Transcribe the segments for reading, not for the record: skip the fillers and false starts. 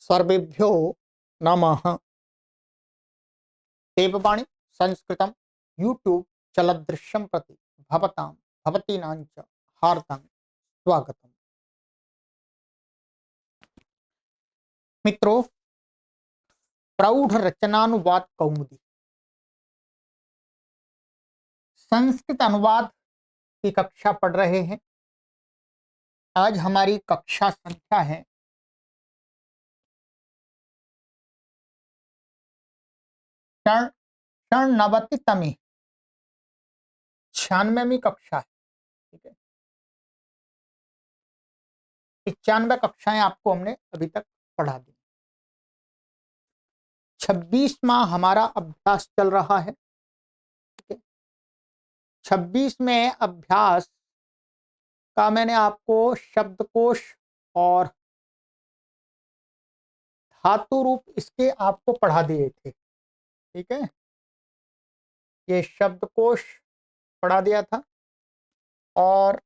सर्वेभ्यो नमः। देववाणी संस्कृतं यूट्यूब चलदृश्यं प्रति भवतां भवतीनां च हार्दं स्वागतम्। मित्रों, प्रौढ़ रचनानुवाद कौमुदी संस्कृत अनुवाद की कक्षा पढ़ रहे हैं। आज हमारी कक्षा संख्या है 96वीं 96वीं कक्षा है। ठीक है, 95 कक्षाएं आपको हमने अभी तक पढ़ा दी। 26वां हमारा अभ्यास चल रहा है। 26वें अभ्यास का मैंने आपको शब्दकोश और धातु रूप इसके आपको पढ़ा दिए थे। ठीक है, ये शब्दकोश पढ़ा दिया था और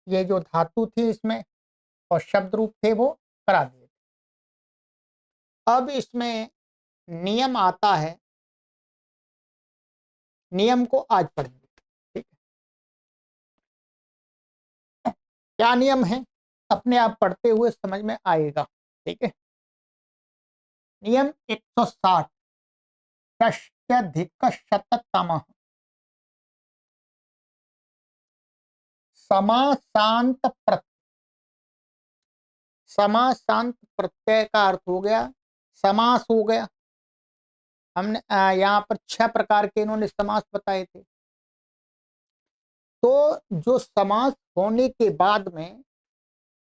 ये जो धातु थी इसमें और शब्द रूप थे वो करा दिए थे। अब इसमें नियम आता है, नियम को आज पढ़ेंगे। ठीक है, क्या नियम है अपने आप पढ़ते हुए समझ में आएगा। ठीक है, नियम 160 षष्ट्यधिकशततमः समासांत प्रत्यय। समासांत प्रत्यय का अर्थ हो गया समास हो गया। हमने यहाँ पर 6 प्रकार के इन्होंने समास बताए थे। तो जो समास होने के बाद में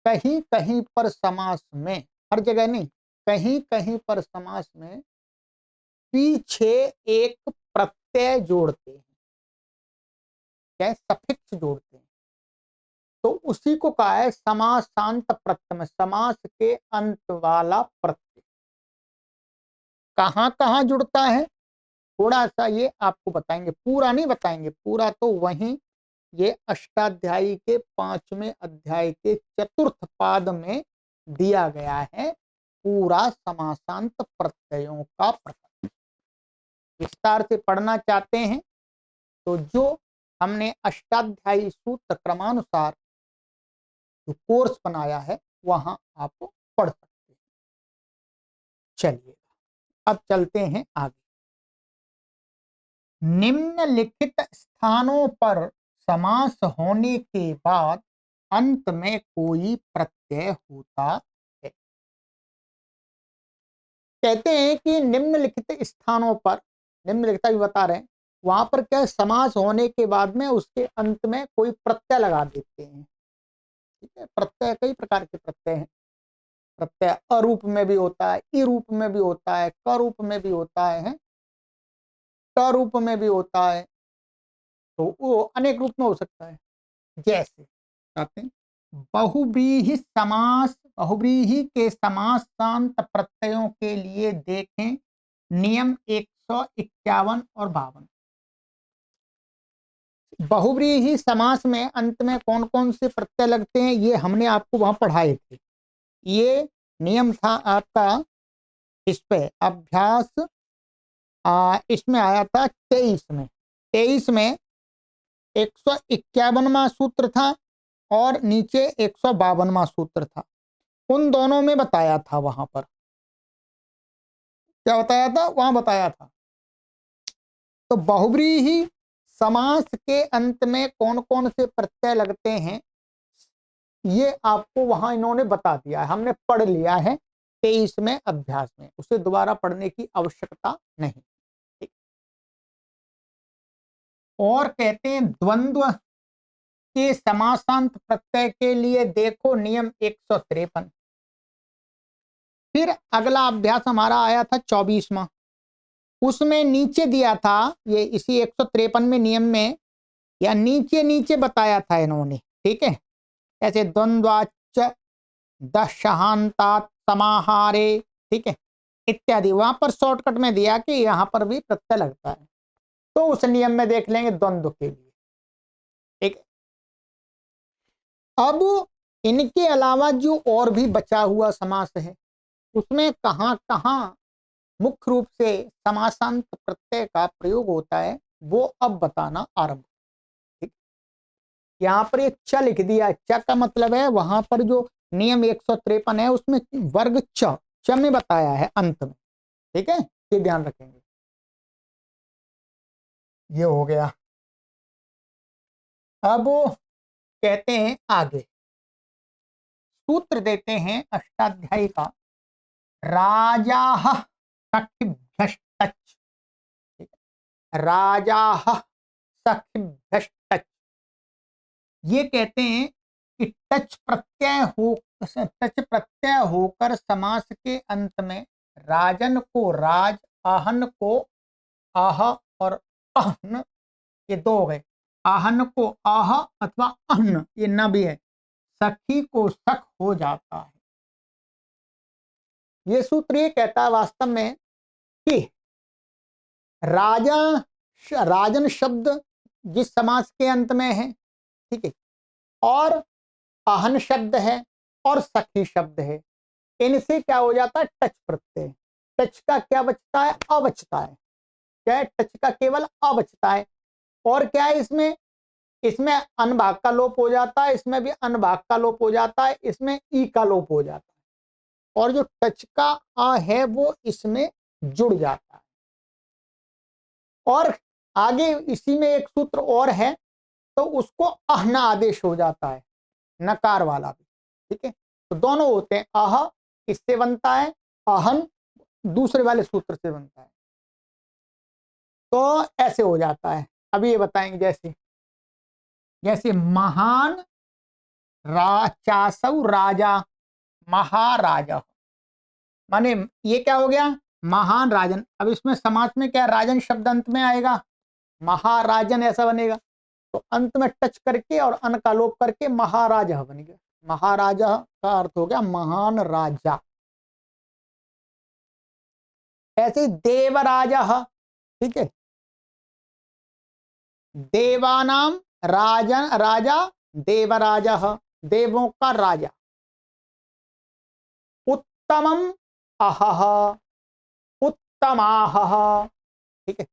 कहीं कहीं पर समास में, हर जगह नहीं, कहीं कहीं पर समास में पीछे एक प्रत्यय जोड़ते हैं, क्या सफिक्स जोड़ते हैं, तो उसी को कहा है समासांत प्रत्यय। समास के अंत वाला प्रत्यय कहां कहां जुड़ता है थोड़ा सा ये आपको बताएंगे, पूरा नहीं बताएंगे। पूरा तो वहीं ये अष्टाध्यायी के 5वें अध्याय के चतुर्थ पाद में दिया गया है। पूरा समासांत प्रत्ययों का प्रकरण विस्तार से पढ़ना चाहते हैं तो जो हमने अष्टाध्यायी सूत्र क्रमानुसार जो कोर्स बनाया है वहां आप पढ़ सकते हैं। चलिए अब चलते हैं आगे। निम्नलिखित स्थानों पर समास होने के बाद अंत में कोई प्रत्यय होता है। कहते हैं कि निम्नलिखित स्थानों पर, निम्नलिखित भी बता रहे हैं, वहां पर क्या समास होने के बाद में उसके अंत में कोई प्रत्यय लगा देते हैं। ठीक है, प्रत्यय कई प्रकार के प्रत्यय हैं। प्रत्यय अरूप में भी होता है, ई रूप में भी होता है, क रूप में भी होता है, ट रूप में भी होता है, तो वो अनेक रूप में हो सकता है। जैसे कहते हैं बहुव्रीहि समास, बहुव्रीहि के समासांत प्रत्ययों के लिए देखें नियम 151 और 52। बहुव्रीहि समास में अंत में कौन कौन से प्रत्यय लगते हैं ये हमने आपको वहां पढ़ाए थे। ये नियम था आपका, इस पे अभ्यास इसमें आया था 23 में। 23 में 151वां सूत्र था और नीचे 152वां सूत्र था। उन दोनों में बताया था, वहां पर क्या बताया था, वहां बताया था। तो बहुव्रीहि समास के अंत में कौन कौन से प्रत्यय लगते हैं ये आपको वहां इन्होंने बता दिया है, हमने पढ़ लिया है 23वें अभ्यास में, उसे दोबारा पढ़ने की आवश्यकता नहीं। ठीक। और कहते हैं द्वंद्व के समासांत प्रत्यय के लिए देखो नियम 153। फिर अगला अभ्यास हमारा आया था 24वां, उसमें नीचे दिया था, ये इसी 153 में नियम में या नीचे नीचे बताया था इन्होंने। ठीक है, ऐसे द्वंद्वाच दशहांतात समाहारे, ठीक है, इत्यादि वहां पर शॉर्टकट में दिया कि यहां पर भी प्रत्यय लगता है, तो उस नियम में देख लेंगे द्वंद्व के लिए। ठीक, अब इनके अलावा जो और भी बचा हुआ समास है उसमें कहाँ कहाँ मुख्य रूप से समासांत प्रत्यय का प्रयोग होता है वो अब बताना आरंभ। ठीक, यहाँ पर ये च लिख दिया, च का मतलब है वहां पर जो नियम 153 है उसमें वर्ग च में बताया है अंत में। ठीक है, ये ध्यान रखेंगे। ये हो गया। अब कहते हैं आगे, सूत्र देते हैं अष्टाध्यायी का, राजा सखिभ्यश्च। राजा सखिभ्यश्च, ये कहते हैं कि टच प्रत्यय होकर समास के अंत में राजन को राज, आहन को आह और अहन, ये दो हो गए। आहन को आह अथवा अहन, ये न भी है। सखी को सख हो जाता है। ये सूत्र ये कहता है वास्तव में कि राजा, राजन शब्द जिस समास के अंत में है, ठीक है, और अहन शब्द है और सखी शब्द है, इनसे क्या हो जाता है, टच प्रत्यय। टच का क्या बचता है, अ बचता है। क्या है, टच का केवल अ बचता है। और क्या है इसमें, इसमें अनभाग का लोप हो जाता है, इसमें भी अनभाग का लोप हो जाता है, इसमें ई का लोप हो जाता है, और जो टच का अ है वो इसमें जुड़ जाता है। और आगे इसी में एक सूत्र और है, तो उसको अहना आदेश हो जाता है, नकार वाला भी। ठीक है, तो दोनों होते हैं, अह इससे बनता है, अहन दूसरे वाले सूत्र से बनता है। तो ऐसे हो जाता है। अभी ये बताएंगे, जैसे जैसे महान चासौ राजा महाराजा, माने ये क्या हो गया, महान राजन। अब इसमें समास में क्या, राजन शब्द अंत में आएगा, महाराजन ऐसा बनेगा। तो अंत में टच करके और अन का लोप करके महाराजा बन गया। महाराजा का अर्थ हो गया महान राजा। ऐसे देवराजा, ठीक है, देवानाम राजन राजा देवराजा, देवों का राजा। उत्तमम अहह उत्तमाह, ठीक है,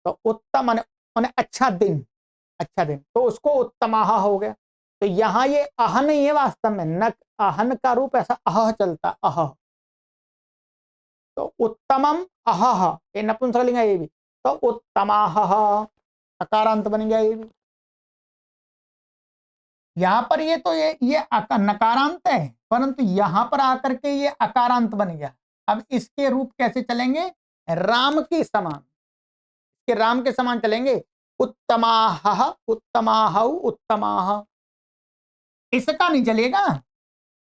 तो उत्तम माने अच्छा दिन, अच्छा दिन, तो उसको उत्तमाह हो गया। तो यहां ये अह नहीं है वास्तव में, न अहन का रूप ऐसा अह चलता, अह। तो उत्तमम अहह, ये नपुंसकलिंग है ये भी, तो उत्तमाह अकारांत बन गया ये भी। यहां पर ये तो ये नकारांत है, परंतु यहां पर आकर के ये अकारांत बन गया। अब इसके रूप कैसे चलेंगे, राम के समान, के राम के समान चलेंगे। उत्तमाह उत्तमाह उत्तमाह, इसका नहीं चलेगा,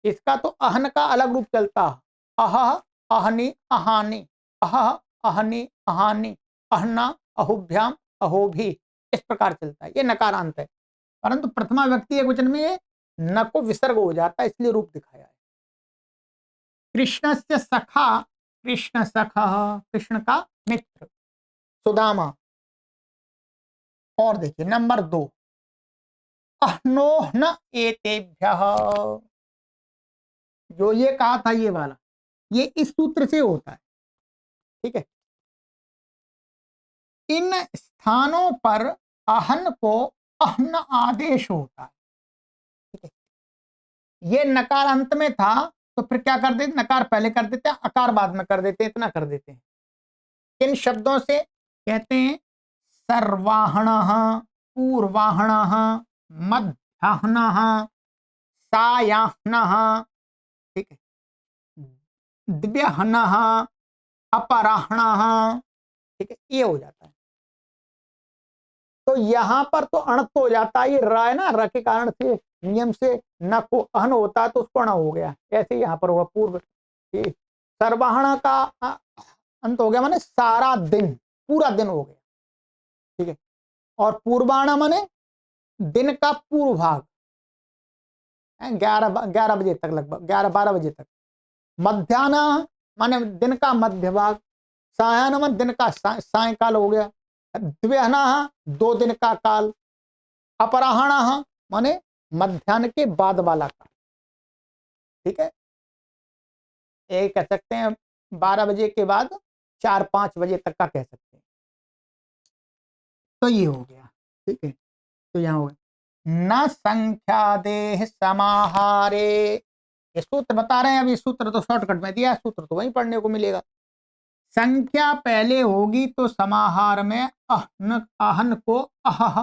इसका तो अहन का अलग रूप चलता, अह अहनी अहानी, अह अहनी अहानी, अहना अहुभ्याम अहोभी, इस प्रकार चलता है। ये नकारांत है, परंतु प्रथमा व्यक्ति एक वचन में ये न को विसर्ग हो जाता है, इसलिए रूप दिखाया है। कृष्ण से सखा, कृष्ण सखा, कृष्ण का मित्र सुदामा। और देखिए नंबर 2, अह्नोह न एतेभ्य, जो ये कहा था ये वाला, ये इस सूत्र से होता है। ठीक है, इन स्थानों पर अहन को अहन आदेश होता है। ठीक है, ये नकार अंत में था, तो फिर क्या कर देते, नकार पहले कर देते हैं, अकार बाद में कर देते हैं, इतना कर देते हैं। इन शब्दों से कहते हैं सर्वाहण, पूर्वाहण, मध्याहन, सायाहन, ठीक है, दिव्यहन, अपराहण, ठीक है, ये हो जाता है। तो यहां पर तो अणत हो जाता है, ये र है ना, र के कारण से नियम से न को अहन होता है, तो उसको अण हो गया। ऐसे यहां पर हुआ पूर्व, सर्वाहण का अंत हो गया, माने सारा दिन, पूरा दिन हो गया। ठीक है, और पूर्वाण माने दिन का पूर्व भाग, 11 बजे तक, लगभग 11-12 बजे तक। मध्याह्न माने दिन का मध्य भाग। सायन माने दिन का सायकाल हो गया। द्व्यहना 2 दिन का काल। अपराहण माने मध्याह्न के बाद वाला काल। ठीक है, ये कह सकते हैं 12 बजे के बाद 4-5 बजे तक का कह सकते हैं। तो ये हो गया, ठीक है। तो यहाँ हो गया न संख्या देह समाहारे, ये सूत्र बता रहे हैं। अभी सूत्र तो शॉर्टकट में दिया है, सूत्र तो वहीं पढ़ने को मिलेगा। संख्या पहले होगी तो समाहार में अहन आहन को अह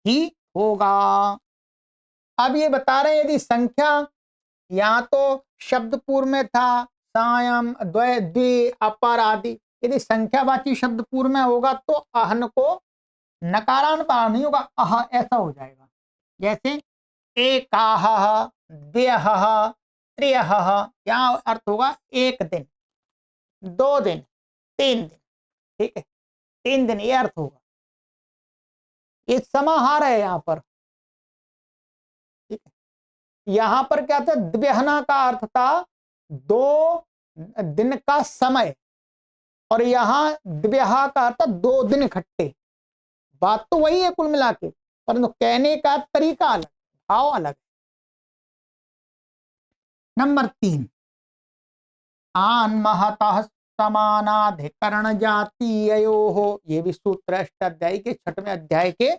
ही होगा। अब ये बता रहे हैं यदि संख्या यहाँ तो शब्द पूर्व में था सायं द्वय द्वि अपर आदि, यदि संख्यावाची शब्द पूर्व में होगा तो अहन को नकारानुपात नहीं होगा, अह ऐसा हो जाएगा। जैसे एकाह द्व्यः त्र्यः, यहाँ अर्थ होगा एक दिन, 2 दिन, 3 दिन, ठीक है, 3 दिन, ये अर्थ होगा। ये समाहार है यहाँ पर, ठीक है। यहाँ पर क्या था, द्व्यहना का अर्थ था 2 दिन का समय, और यहाँ द्व्यहा का अर्थ 2 दिन इकट्ठे। बात तो वही है कुल मिला के, परंतु कहने का तरीका अलग, भाव अलग। नंबर 3, आन महतः समानाधिकरण जातीयो, ये भी सूत्र अष्टाध्यायी के 6वें अध्याय के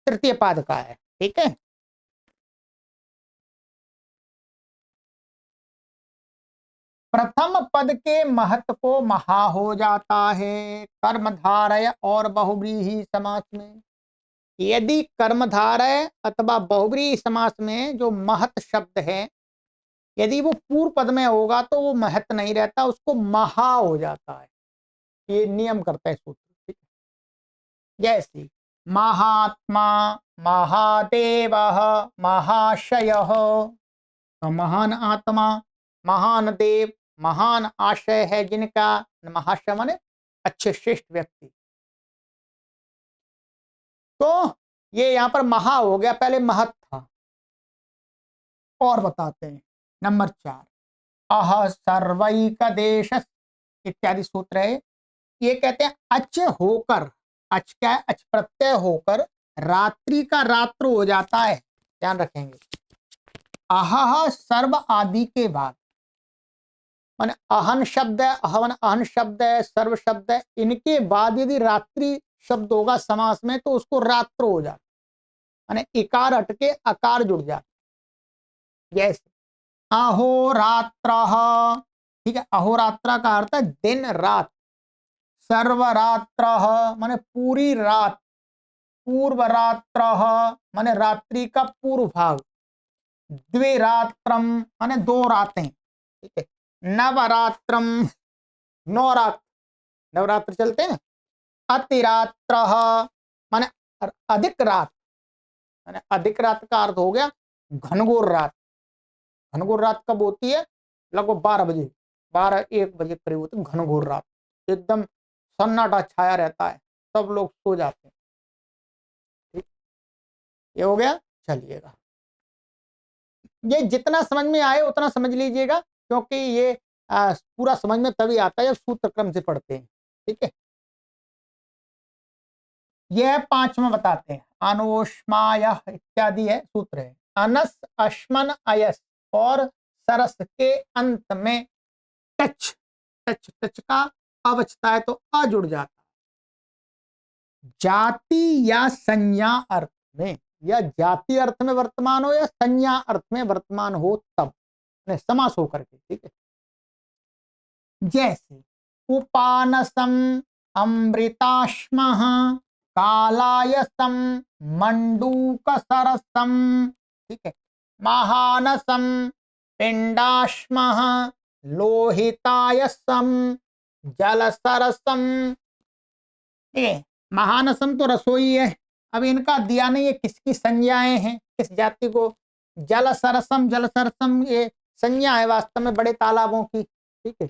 3य पाद का है, ठीक है। प्रथम पद के महत्व को महा हो जाता है कर्मधारय और बहुव्रीहि समास में। यदि कर्मधारय अथवा बहुव्रीहि समास में जो महत शब्द है, यदि वो पूर्व पद में होगा तो वो महत नहीं रहता, उसको महा हो जाता है। ये नियम करता है सूत्र, ठीक है। जैसे महात्मा, महादेव, महाशय, तो महान आत्मा, महान देव, महान आशय है जिनका, महाशय माने अच्छे श्रेष्ठ व्यक्ति। तो ये यहाँ पर महा हो गया, पहले महत था। और बताते हैं नंबर 4, अह सर्वैक देश इत्यादि सूत्र है। ये कहते हैं अच होकर, अच क्या है, अच प्रत्यय होकर रात्रि का रात्र हो जाता है, ध्यान रखेंगे। अह सर्व आदि के बाद, माने अहन शब्द है, अहवन अहन शब्द है, सर्व शब्द है, इनके बाद यदि रात्रि शब्द होगा समास में तो उसको रात्र हो जाता, माने इकार हटके अकार जुड़ जाता। जैसे अहोरात्र, ठीक है, अहोरात्र का अर्थ है दिन रात। सर्वरात्र माने पूरी रात, पूर्व रात्र माने रात्रि का पूर्व भाग, द्विरात्रम माने 2 रातें, ठीक है। नवरात्रम, 9 रात, नवरात्र चलते हैं। अतिरात्र माने अधिक रात, माने अधिक रात का अर्थ हो गया घनघोर रात। घनघोर रात कब होती है, लगभग 12 बजे, 12-1 बजे करीब होती है घनघोर रात, एकदम सन्नाटा छाया रहता है, सब लोग सो जाते हैं, ठीक। ये हो गया, चलिएगा। ये जितना समझ में आए उतना समझ लीजिएगा, क्योंकि ये पूरा समझ में तभी आता है जब सूत्र क्रम से पढ़ते हैं, ठीक है। यह 5वां बताते हैं, अनोष्माय इत्यादि है, सूत्र है। अनस अश्मन अयस और सरस के अंत में टच, टच टच का अवचता है तो अ जुड़ जाता है। जाति या संज्ञा अर्थ में, या जाति अर्थ में वर्तमान हो या संज्ञा अर्थ में वर्तमान हो तब समास होकर के, ठीक है। जैसे उपानसम अमृताश्म कालायसम मंडूक सरसम, ठीक है। महानसम पिंडाश्म लोहितायसम जलसरसम, ठीक है। महानसम तो रसोई है, अब इनका दिया नहीं है किसकी संज्ञाएं हैं, किस जाति को। जलसरसम, जलसरसम ये संज्ञा है वास्तव में बड़े तालाबों की, ठीक है।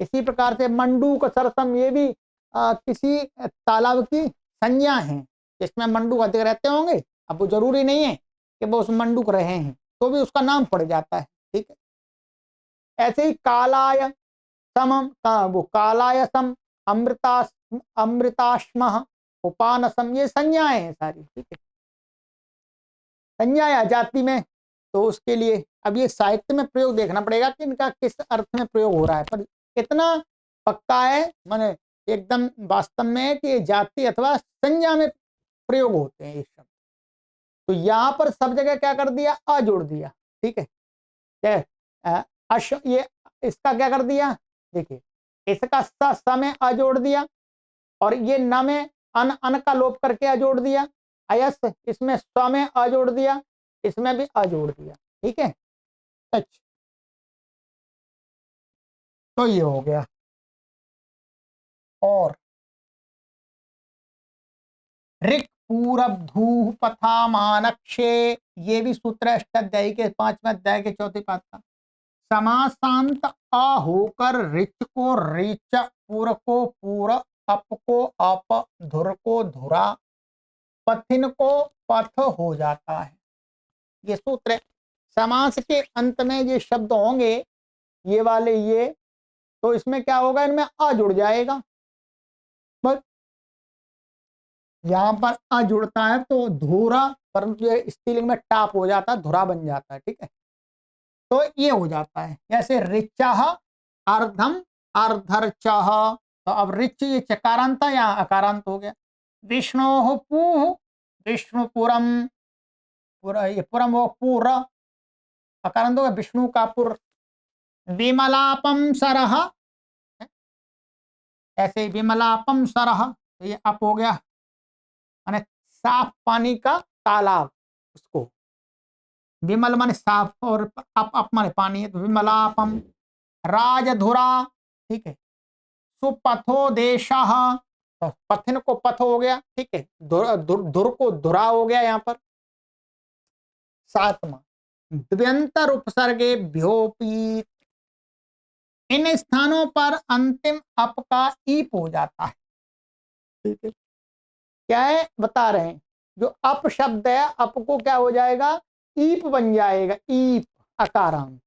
इसी प्रकार से मंडूक सरसम, ये भी किसी तालाब की संज्ञा है जिसमें मंडूक अधिक रहते होंगे। अब वो जरूरी नहीं है कि वो उस मंडूक रहे हैं, तो भी उसका नाम पड़ जाता है, ठीक है। ऐसे ही कालाय समम का, वो कालाय सम, अमृताश्म, उपानसम, ये संज्ञाएं हैं सारी, ठीक है। संज्ञा या जाति में तो उसके लिए अब ये साहित्य में प्रयोग देखना पड़ेगा कि इनका किस अर्थ में प्रयोग हो रहा है, पर इतना पक्का है माने एकदम वास्तव में कि ये जाति अथवा संज्ञा में प्रयोग होते हैं ये शब्द। तो यहाँ पर सब जगह क्या कर दिया, अ जोड़ दिया। ठीक है, ये इसका क्या कर दिया, देखिए इसका स में अ जोड़ दिया, और ये न में अन का लोप करके अ जोड़ दिया। अयस इसमें स्व में अ जोड़ दिया, इसमें भी अ जोड़ दिया। ठीक है, अच्छा तो ये हो गया। और ऋक पूरब धू पथा मानक्षे, ये भी सूत्र है अष्टाध्यायी के 5वें अध्याय के 4 पाद का। समासांत अ होकर रिच को रिच, पूर को पूर, अप को अप, धुर को धुरा, पथिन को पथ हो जाता है। ये सूत्र है। समास के अंत में ये शब्द होंगे, ये वाले ये, तो इसमें क्या होगा, इनमें अ जुड़ जाएगा। बस यहाँ पर अ जुड़ता है तो धुरा, परंतु ये स्त्रीलिंग में टाप हो जाता है, धुरा बन जाता है। ठीक है, तो ये हो जाता है। जैसे रिचह अर्धम अर्धर्चह, तो अब रिच ये चकारांत था, यहाँ अकारांत हो गया। विष्णु पूह विष्णुपुरम, पूरा ये पुरम वो पूर अकारांत होगा, विष्णु का पुर। विमलापम सरह, ऐसे ही विमलापम सरह, तो ये अप हो गया, माने साफ पानी का तालाब, उसको विमल माने साफ और अप माने पानी है, तो विमलापम। राजधुरा, ठीक है। सुपथो देशः, तो पथिन को पथ हो गया। ठीक है, धुर को धुरा हो गया यहाँ पर। 7वां द्व्यंतर उपसर्गे भ्योपी, इन स्थानों पर अंतिम अप का ईप हो जाता है। ठीक है, क्या है बता रहे हैं, जो अप शब्द है, अप को क्या हो जाएगा, ईप बन जाएगा, ईप अकारांत।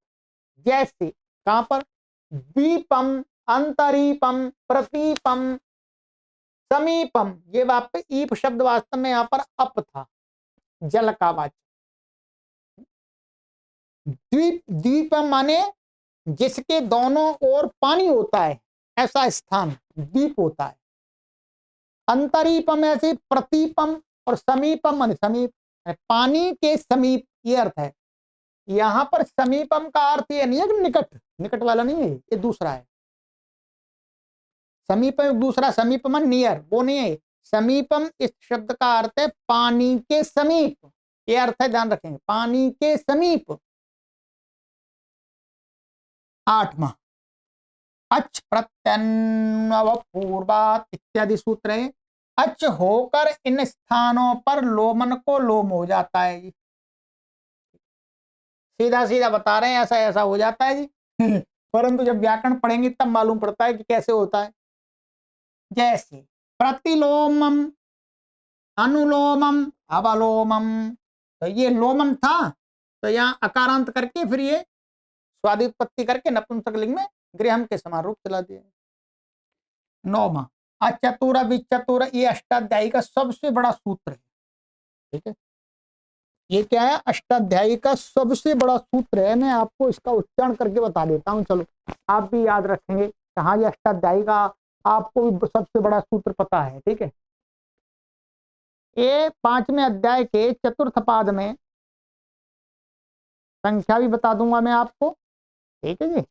जैसे कहां पर, दीपम, अंतरीपम, प्रतीपम, समीपम, ये वापस ईप शब्द वास्तव में यहाँ पर अप था, जल का वाचक। द्वीप, द्वीपम माने जिसके दोनों ओर पानी होता है, ऐसा स्थान द्वीप होता है। अंतरीपम ऐसे, प्रतीपम और समीपम माने समीप, पानी के समीप, ये अर्थ है। यहां पर समीपम का अर्थ ये नहीं है कि निकट, निकट वाला नहीं है, ये दूसरा है। समीपम दूसरा, समीपम नियर, वो नहीं है। समीपम इस शब्द का अर्थ है पानी के समीप, ये अर्थ है, ध्यान रखेंगे, पानी के समीप। 8वां अच प्रत्यन्व पूर्वात इत्यादि सूत्र है। अच होकर इन स्थानों पर लोमन को लोम हो जाता है जी, सीधा सीधा बता रहे हैं, ऐसा ऐसा हो जाता है जी परंतु जब व्याकरण पढ़ेंगे तब मालूम पड़ता है कि कैसे होता है। जैसे प्रतिलोमम, अनुलोमम, अवलोमम, तो ये लोमन था, तो यहाँ अकारांत करके फिर ये स्वादित्पत्ति करके नपुंसकलिंग में गृहम के समान रूप चला दिया। 9वां अचतुर विचतुर, ये अष्टाध्यायी का सबसे बड़ा सूत्र है। ठीक है, ये क्या है, अष्टाध्यायी का सबसे बड़ा सूत्र है। मैं आपको इसका उच्चारण करके बता देता हूँ, चलो आप भी याद रखेंगे। कहाँ ये अष्टाध्यायी का आपको भी सबसे बड़ा सूत्र पता है। ठीक है, ये 5वें अध्याय के चतुर्थ पाद में, संख्या भी बता दूंगा मैं आपको। ठीक है जी,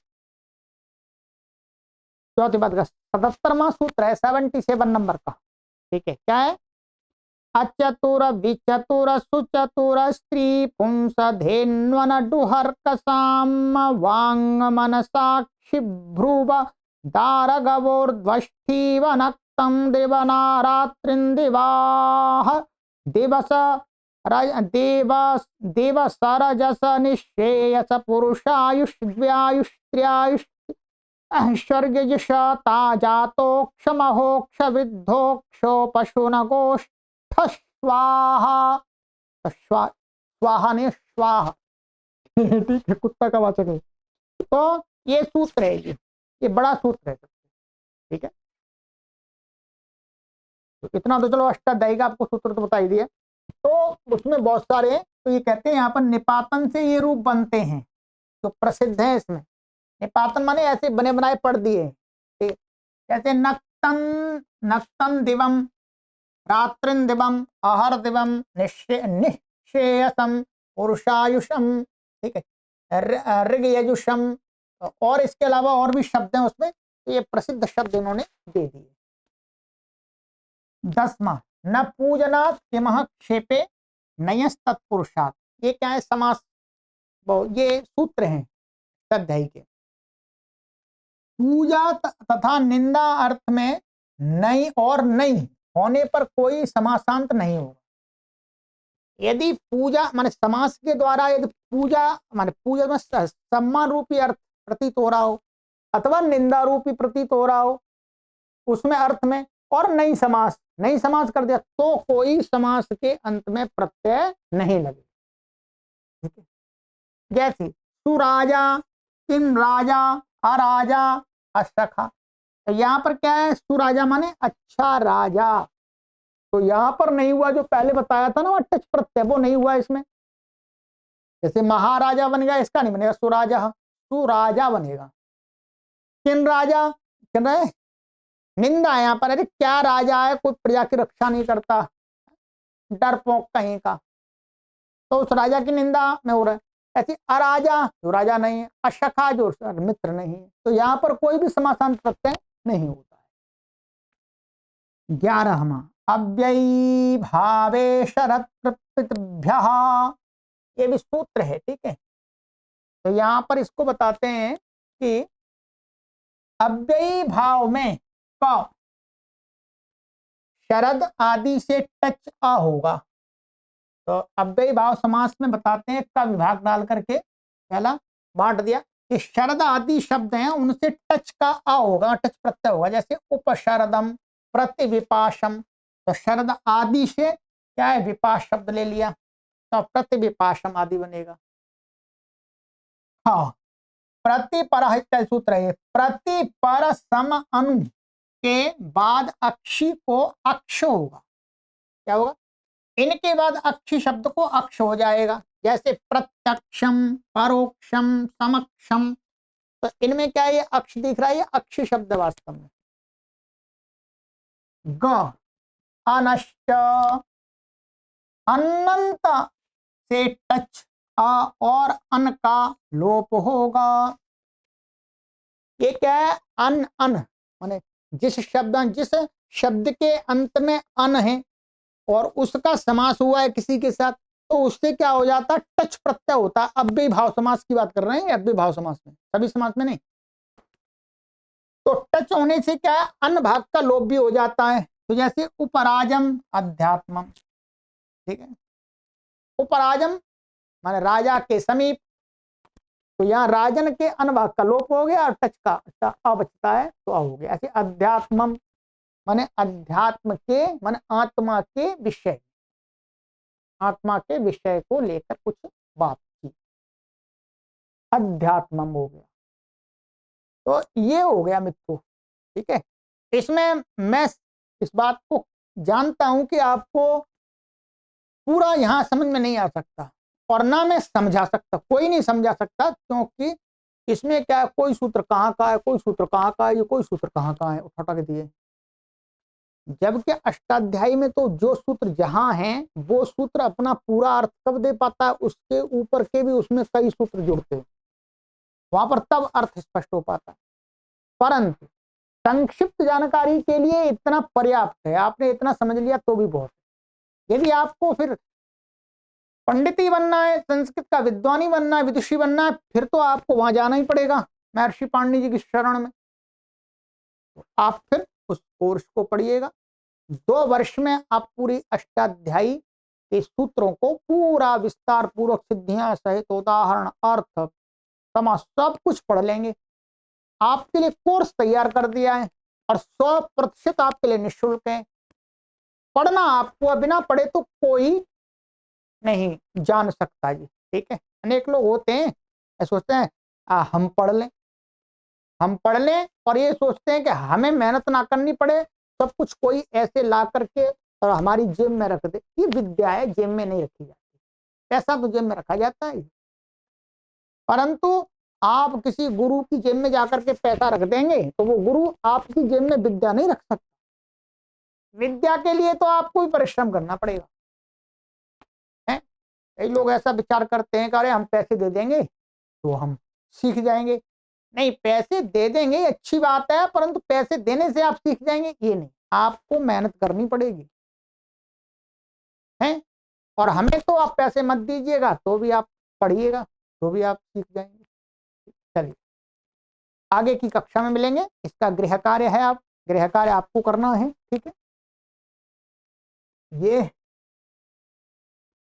चौथी पाद का 77वां सूत्र है, 77 नंबर का। ठीक है, क्या है, अचतुर विचतुर सुचतुर स्त्री पुंस धेन्वन डुहर्क साम वांग मन साक्षि भ्रुव दारगवोर्ध्वष्ठीव नक्तम दिवनारात्रिं दिवाह दिवस देवस रजस निश्रेयस पुरुषायुष्व्यायुष्ट्र्यायुष स्वर्गजुष ताजातोक्षमहोक्ष वृद्धोक्षो पशुनगोष्ठ स्वाहा, स्वाहा ने स्वाहा ठीक है, कुत्ता का वाचक है। तो ये सूत्र है, ये बड़ा सूत्र है। ठीक है, तो इतना तो चलो अष्टाध्यायी का आपको सूत्र तो बता ही दिया। तो उसमें बहुत सारे तो ये कहते हैं यहाँ पर निपातन से ये रूप बनते हैं जो प्रसिद्ध है। इसमें निपातन माने ऐसे बने बनाए पढ़ दिए, ठीक। जैसे नक्तन नक्तन दिवम, रात्रिन दिवम, आहर दिवम, निश्चेयसम, पुरुषायुषम, ठीक है, ऋग यजुषम, और इसके अलावा और भी शब्द हैं उसमें, तो ये प्रसिद्ध शब्द इन्होंने दे दिए। 10वां, न पूजनात् किमः क्षेपे नयस तत्पुरुषात्। ये क्या है? समास, ये सूत्र हैं अध्याय के। पूजा तथा निंदा अर्थ में नहीं और नहीं होने पर कोई समासांत नहीं होगा। यदि पूजा माने समास के द्वारा यदि पूजा माने पूजा में सम्मान रूपी अर्थ प्रतीत हो रहा हो अथवा निंदा रूपी प्रतीत हो रहा हो उसमें अर्थ में, और नहीं समास कर दिया तो कोई समास के अंत में प्रत्यय नहीं लगे। ठीक है, जैसे सुराजा, किम राजा, अराजा, अशखा। तो यहाँ पर क्या है? सुराजा माने अच्छा राजा, तो यहाँ पर नहीं हुआ। जो पहले बताया था ना टच प्रत्यय, वो नहीं हुआ इसमें। जैसे महाराजा बन गया, इसका नहीं बनेगा सुराजा, सुराजा बनेगा। किन राजा, किन रहे निंदा है यहाँ पर, अरे क्या राजा है, कोई प्रजा की रक्षा नहीं करता, डरपोक कहीं का, तो उस राजा की निंदा में हो रहा है। ऐसे अराजा जो राजा नहीं है, अशखा जो मित्र नहीं है, तो यहाँ पर कोई भी समासांत प्रत्यय नहीं होता है। 11वां, अव्ययी भावे शरत प्रकृतिभ्यः, ये भी सूत्र है, ठीक है। तो यहाँ पर इसको बताते हैं कि अव्ययी भाव में क शरद आदि से टच आ होगा। तो अव्ययी भाव समास में बताते हैं का विभाग डाल करके पहला बांट दिया कि शरद आदि शब्द हैं उनसे टच का आ होगा, टच प्रत्यय होगा। जैसे उपशरदम, प्रतिविपाशम, तो शरद आदि से क्या है? विपाश शब्द ले लिया, तो प्रतिविपाशम आदि बनेगा। हाँ, प्रतिपर सूत्र है, प्रतिपर सम अनु के बाद अक्षी को अक्ष होगा। क्या होगा? इनके बाद अक्षी शब्द को अक्ष हो जाएगा। जैसे प्रत्यक्षम, परोक्षम, समक्षम, तो इनमें क्या है? ये अक्ष दिख रहा है, ये अक्षी शब्द वास्तव में। ग अनश्च, अनंत से टच आ और अन का लोप होगा। ये क्या है? अन अन माने जिस शब्द के अंत में अन है और उसका समास हुआ है किसी के साथ, तो उससे क्या हो जाता है? टच प्रत्यय होता है। अव्ययी भाव समास की बात कर रहे हैं, अव्ययी भाव समास में, सभी समास में नहीं। तो टच होने से क्या है? अन भाग का लोप भी हो जाता है। तो जैसे उपराजम अध्यात्मम, ठीक है, उपराजम माने राजा के समीप, तो यहाँ राजन के अन भाग का लोप हो गया और टच का अ बचता है, तो आ हो गया। ऐसे अध्यात्मम माने अध्यात्म के माने आत्मा के विषय, आत्मा के विषय को लेकर कुछ बात की, अध्यात्मम हो गया। तो ये हो गया मित्रों, ठीक है। इसमें मैं इस बात को जानता हूं कि आपको पूरा यहां समझ में नहीं आ सकता और ना मैं समझा सकता, कोई नहीं समझा सकता, क्योंकि इसमें क्या है? कोई सूत्र कहाँ का है, कोई सूत्र कहाँ का है, ये कोई सूत्र कहाँ का है, उठा के दिए। जबकि अष्टाध्यायी में तो जो सूत्र जहां हैं वो सूत्र अपना पूरा अर्थ कब दे पाता है, उसके ऊपर के भी उसमें कई सूत्र जुड़ते हैं, वहां पर तब अर्थ स्पष्ट हो पाता है। परंतु संक्षिप्त जानकारी के लिए इतना पर्याप्त है, आपने इतना समझ लिया तो भी बहुत है। यदि आपको फिर पंडित बनना है, संस्कृत का विद्वानी बनना है, विदुषी बनना है, फिर तो आपको वहां जाना ही पड़ेगा महर्षि पाणिनि जी की शरण में। तो आप फिर उस कोर्स को पढ़िएगा, 2 वर्ष में आप पूरी अष्टाध्यायी के सूत्रों को पूरा विस्तार पूर्वक सिद्धियां सहित उदाहरण अर्थ समास सब कुछ पढ़ लेंगे। आपके लिए कोर्स तैयार कर दिया है और 100% आपके लिए निःशुल्क है। पढ़ना आपको, बिना पढ़े तो कोई नहीं जान सकता जी, ठीक है। अनेक लोग होते हैं सोचते हैं हम पढ़ लें और ये सोचते हैं कि हमें मेहनत ना करनी पड़े, सब कुछ कोई ऐसे ला करके और हमारी जेब में रख दे। ये विद्या है, जेब में नहीं रखी जाती। पैसा तो जेब में रखा जाता है, परंतु आप किसी गुरु की जेब में जाकर के पैसा रख देंगे तो वो गुरु आपकी जेब में विद्या नहीं रख सकता। विद्या के लिए तो आपको ही परिश्रम करना पड़ेगा। है, कई लोग ऐसा विचार करते हैं कि अरे हम पैसे दे देंगे तो हम सीख जाएंगे। नहीं, पैसे दे देंगे अच्छी बात है, परंतु पैसे देने से आप सीख जाएंगे ये नहीं, आपको मेहनत करनी पड़ेगी। है, और हमें तो आप पैसे मत दीजिएगा तो भी आप पढ़िएगा, तो भी आप सीख जाएंगे। चलिए आगे की कक्षा में मिलेंगे। इसका गृह कार्य है, आप गृह कार्य आपको करना है। ठीक है, ये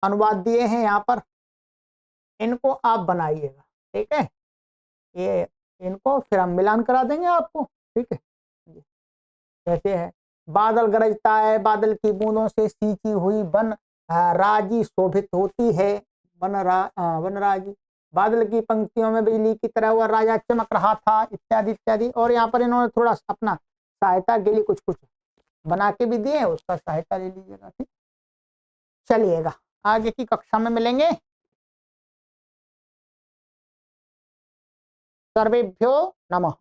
अनुवाद दिए हैं यहाँ पर, इनको आप बनाइएगा। ठीक है, ये इनको फिर हम मिलान करा देंगे आपको। ठीक है, कैसे है, बादल गरजता है, बादल की बूंदों से सींची हुई वन राजी शोभित होती है। वनराजी, बादल की पंक्तियों में बिजली की तरह वह राजा चमक रहा था, इत्यादि इत्यादि। और यहाँ पर इन्होंने थोड़ा अपना सहायता के लिए कुछ कुछ बना के भी दिए, उसका सहायता ले लीजिएगा। ठीक, चलिएगा आगे की कक्षा में मिलेंगे। सर्वेभ्यो नमः।